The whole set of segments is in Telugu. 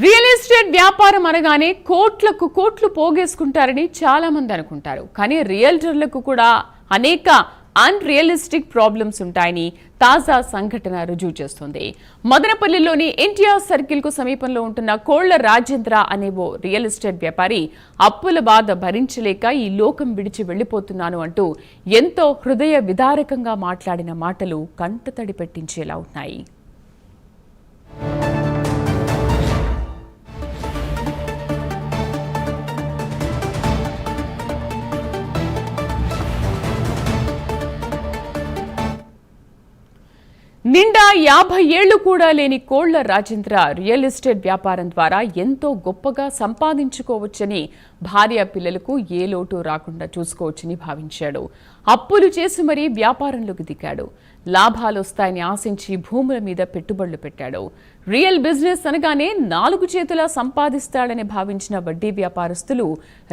రియల్ ఎస్టేట్ వ్యాపారం అనగానే కోట్లకు కోట్లు పోగేసుకుంటారని చాలా మంది అనుకుంటారు. కానీ రియల్టర్లకు కూడా అనేక అన్రియలిస్టిక్ ప్రాబ్లమ్స్ ఉంటాయని తాజా సంఘటన రుజువు చేస్తుంది. మదనపల్లిలోని ఎన్టీఆర్ సర్కిల్ కు సమీపంలో ఉంటున్న కోళ్ల రాజేంద్ర అనే ఓ రియల్ ఎస్టేట్ వ్యాపారి అప్పుల బాధ భరించలేక ఈ లోకం విడిచి వెళ్లిపోతున్నాను అంటూ ఎంతో హృదయ విదారకంగా మాట్లాడిన మాటలు కంటతడి పెట్టించేలా ఉన్నాయి. నిండా 50 ఏళ్లు కూడా లేని కోళ్ల రాజేంద్ర రియల్ ఎస్టేట్ వ్యాపారం ద్వారా ఎంతో గొప్పగా సంపాదించుకోవచ్చని, భార్య పిల్లలకు ఏ లోటు రాకుండా చూసుకోవచ్చని భావించాడు. అప్పులు చేసి మరీ వ్యాపారంలోకి దిగాడు. లాభాలు వస్తాయని ఆశించి భూముల మీద పెట్టుబడులు పెట్టాడు. రియల్ బిజినెస్ అనగానే 4 చేతులా సంపాదిస్తాడని భావించిన వడ్డీ వ్యాపారస్తులు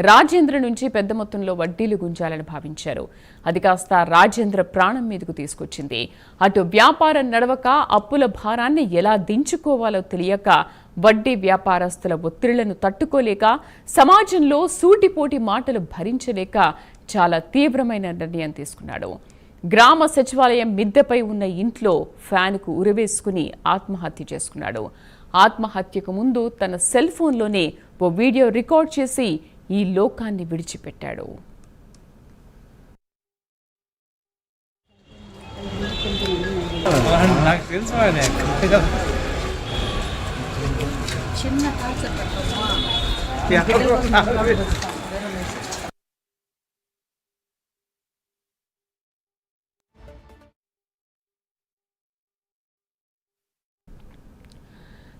రాజేంద్ర నుంచి పెద్ద మొత్తంలో వడ్డీలు గుంజాలని భావించారు. అది కాస్త రాజేంద్ర ప్రాణం మీదకు తీసుకొచ్చింది. అటు వ్యాపారం నడవక అప్పుల భారాన్ని ఎలా దించుకోవాలో తెలియక, వడ్డీ వ్యాపారస్తుల ఒత్తిళ్లను తట్టుకోలేక, సమాజంలో సూటిపోటి మాటలు భరించలేక చాలా తీవ్రమైన నిర్ణయం తీసుకున్నాడు. గ్రామ సచివాలయం మిద్దెపై ఉన్న ఇంట్లో ఫ్యాన్కు ఉరివేసుకుని ఆత్మహత్య చేసుకున్నాడు. ఆత్మహత్యకు ముందు తన సెల్ ఫోన్లోనే ఓ వీడియో రికార్డ్ చేసి ఈ లోకాన్ని విడిచిపెట్టాడు.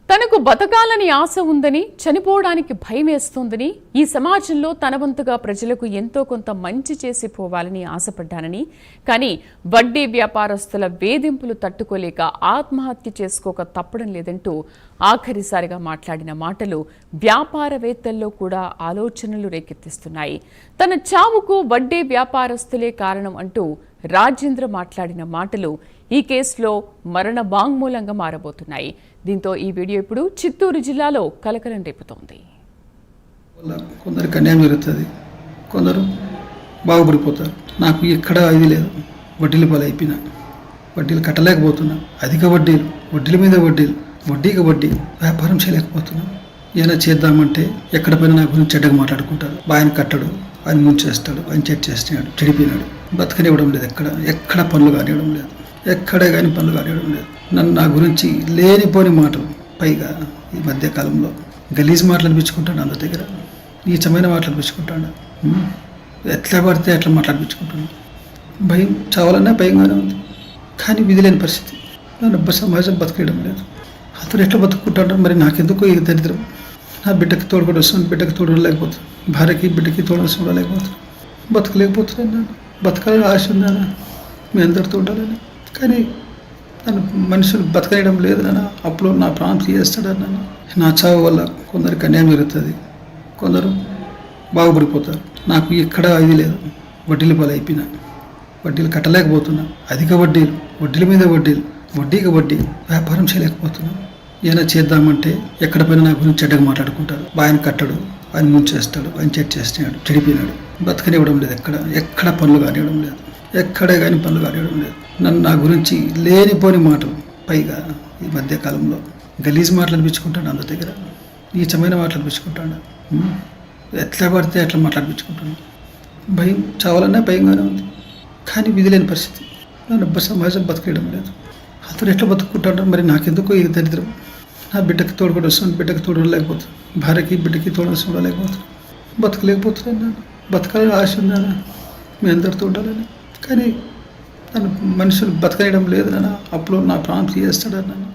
తనకు బతకాలని ఆశ ఉందని, చనిపోవడానికి భయం వేస్తోందని, ఈ సమాజంలో తన వంతుగా ప్రజలకు ఎంతో కొంత మంచి చేసి పోవాలని ఆశపడ్డానని, కానీ వడ్డీ వ్యాపారస్తుల వేధింపులు తట్టుకోలేక ఆత్మహత్య చేసుకోక తప్పడం లేదంటూ ఆఖరిసారిగా మాట్లాడిన మాటలు వ్యాపారవేత్తల్లో కూడా ఆలోచనలు రేకెత్తిస్తున్నాయి. తన చావుకు వడ్డీ వ్యాపారస్తులే కారణం అంటూ రాజేంద్ర మాట్లాడిన మాటలు ఈ కేసులో మరణ వాంగ్మూలంగా మారబోతున్నాయి. దీంతో ఈ వీడియో ఇప్పుడు చిత్తూరు జిల్లాలో కలకలం రేపుతోంది. కొందరికి అన్యాయం జరుగుతుంది, కొందరు బాగుపడిపోతారు. నాకు ఎక్కడ ఇది లేదు, వడ్డీల పాలు అయిపోయినా, వడ్డీలు కట్టలేకపోతున్నా, అధిక వడ్డీలు, వడ్డీల మీద వడ్డీలు, వడ్డీకి వడ్డీ, వ్యాపారం చేయలేకపోతున్నా. ఏమైనా చేద్దామంటే ఎక్కడ పైన నా గురించి చెడ్డగా మాట్లాడుకుంటారు. ఆయన కట్టడు, ఆయన ముంచేస్తాడు, ఆయన చెట్ చేస్తున్నాడు, చెడిపోయినాడు, బతకనివ్వడం లేదు, ఎక్కడ పనులు కానివ్వడం లేదు, ఎక్కడే కానీ పనులు కానివ్వడం లేదు. నన్ను నా గురించి లేనిపోని మాటలు, పైగా ఈ మధ్యకాలంలో గలీజ్ మాటలు అనిపించుకుంటాడు, అందరి దగ్గర నీచమైన మాటలు అనిపించుకుంటాడు, ఎట్లా పడితే అట్లా మాట్లాడిపించుకుంటాడు. భయం, చావాలన్నా భయంగానే ఉంది, కానీ విధి లేని పరిస్థితి. నన్ను సమాజం బతకడం లేదు. అతను ఎట్లా బతుకుంటాడు మరి? నాకెందుకో ఈ దరిద్రం. నా బిడ్డకి తోడుకొని వస్తుంది, బిడ్డకి తోడు లేకపోతుంది, భార్యకి బిడ్డకి తోడు చూడలేకపోతున్నాను, బతకలేకపోతున్నాను. నన్ను బతకాలని ఆశ ఉందా మీ అందరితో ఉండాలని, కానీ నన్ను మనుషులు బతకనేయడం లేదు. నాన్న అప్పుడు నా ప్రాణం తీయేస్తాడు. నాన్న నా చావు వల్ల కొందరికి అన్యాయం జరుగుతుంది, కొందరు బాగుపడిపోతారు. నాకు ఎక్కడ ఇది లేదు, వడ్డీల పాలు అయిపోయినా, వడ్డీలు కట్టలేకపోతున్నా, అధిక వడ్డీలు, వడ్డీల మీద వడ్డీలు, వడ్డీకి వడ్డీ, వ్యాపారం చేయలేకపోతున్నా. ఏమైనా చేద్దామంటే ఎక్కడ పైన నా గురించి చెడ్డగా మాట్లాడుకుంటారు. ఆయన కట్టడు, ఆయన ముంచేస్తాడు, ఆయన చెట్ చేస్తున్నాడు, చెడిపోయినాడు, బతకనివ్వడం లేదు, ఎక్కడ పనులు కానివ్వడం లేదు, ఎక్కడే కానీ పనులు కానివ్వడం లేదు. నన్ను నా గురించి లేనిపోని మాటలు, పైగా ఈ మధ్యకాలంలో గలీజ్ మాటలు అనిపించుకుంటాడు, అందరి దగ్గర నీచమైన మాటలు అనిపించుకుంటాడు, ఎట్లా పడితే అట్లా మాట్లాడిపించుకుంటాడు. భయం, చావాలన్నా భయంగానే ఉంది, కానీ విధి లేని పరిస్థితి. నన్ను సమాజం బతకడం లేదు. అతను ఎట్లా బతుకుంటాడు మరి? నాకెందుకో ఈ దరిద్రం. నా బిడ్డకి తోడుకొని వస్తుంది, బిడ్డకి తోడు లేకపోతుంది, భార్యకి బిడ్డకి తోడు చూడలేకపోతున్నాను, బతకలేకపోతున్నాను. నన్ను బతకాలని ఆశ ఉందా మీ అందరితో ఉండాలని, కానీ నన్ను మనుషులు బతకనేయడం లేదు. నాన్న అప్పుడు నా ప్రాణం తీయేస్తాడు. నన్ను